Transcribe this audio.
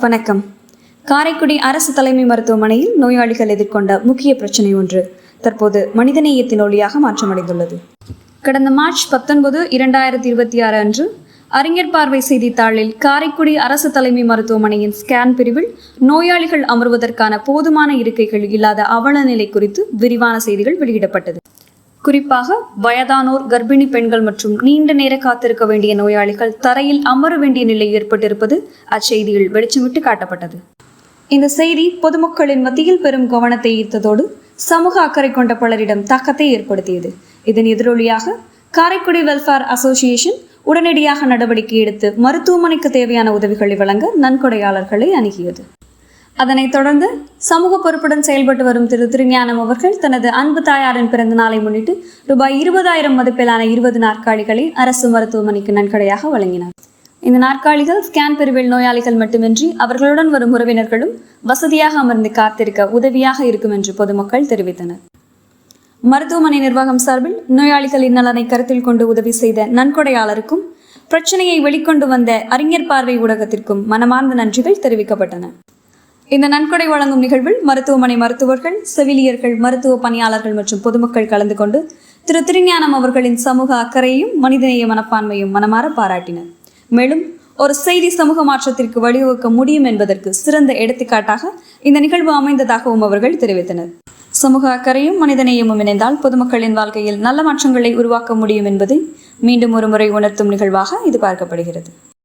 வணக்கம். காரைக்குடி அரசு தலைமை மருத்துவமனையில் நோயாளிகள் எதிர்கொண்ட முக்கிய பிரச்சனை ஒன்று தற்போது மனிதநேயத்தின் ஒளியாக மாற்றமடைந்துள்ளது. கடந்த மார்ச் 19, 2026 அன்று அறிஞர் பார்வை செய்தித்தாளில் காரைக்குடி அரசு தலைமை மருத்துவமனையின் ஸ்கேன் பிரிவில் நோயாளிகள் அமர்வதற்கான போதுமான இருக்கைகள் இல்லாத அவல நிலை குறித்து விரிவான செய்திகள் வெளியிடப்பட்டது. குறிப்பாக வயதானோர், கர்ப்பிணி பெண்கள் மற்றும் நீண்ட நேர காத்திருக்க வேண்டிய நோயாளிகள் தரையில் அமர வேண்டிய நிலை ஏற்பட்டிருப்பது அச்செய்தியில் வெளிச்சமிட்டு காட்டப்பட்டது. இந்த செய்தி பொதுமக்களின் மத்தியில் பெரும் கவனத்தை ஈர்த்ததோடு சமூக அக்கறை கொண்ட பலரிடம் தாக்கத்தை ஏற்படுத்தியது. இதன் எதிரொலியாக காரைக்குடி வெல்ஃபேர் அசோசியேஷன் உடனடியாக நடவடிக்கை எடுத்து மருத்துவமனைக்கு தேவையான உதவிகளை வழங்க நன்கொடையாளர்களை அணுகியது. அதனைத் தொடர்ந்து சமூக பொறுப்புடன் செயல்பட்டு வரும் திருஞானம் அவர்கள் தனது அன்பு தாயாரின் பிறந்த நாளை முன்னிட்டு ரூபாய் 20,000 மதிப்பிலான 20 நாற்காலிகளை அரசு மருத்துவமனைக்கு நன்கொடையாக வழங்கினார். இந்த நாற்காலிகள் ஸ்கேன் பிரிவில் நோயாளிகள் மட்டுமின்றி அவர்களுடன் வரும் உறவினர்களும் வசதியாக அமர்ந்து காத்திருக்க உதவியாக இருக்கும் என்று பொதுமக்கள் தெரிவித்தனர். மருத்துவமனை நிர்வாகம் சார்பில் நோயாளிகளின் நலனை கருத்தில் கொண்டு உதவி செய்த நன்கொடையாளருக்கும் பிரச்சனையை வெளிக்கொண்டு வந்த அறிஞர் பார்வை ஊடகத்திற்கும் மனமார்ந்த நன்றிகள் தெரிவிக்கப்பட்டன. இந்த நன்கொடை வழங்கும் நிகழ்வில் மருத்துவமனை மருத்துவர்கள், செவிலியர்கள், மருத்துவ பணியாளர்கள் மற்றும் பொதுமக்கள் கலந்து கொண்டு திருஞானம் அவர்களின் சமூக அக்கறையையும் மனிதநேய மனப்பான்மையும் மனமாற பாராட்டினர். மேலும் ஒரு செய்தி சமூக மாற்றத்திற்கு வழிவகுக்க முடியும் என்பதற்கு சிறந்த எடுத்துக்காட்டாக இந்த நிகழ்வு அமைந்ததாகவும் அவர்கள் தெரிவித்தனர். சமூக அக்கறையும் மனிதநேயமும் இணைந்தால் பொதுமக்களின் வாழ்க்கையில் நல்ல மாற்றங்களை உருவாக்க முடியும் என்பதை மீண்டும் ஒரு முறை உணர்த்தும் நிகழ்வாக இது பார்க்கப்படுகிறது.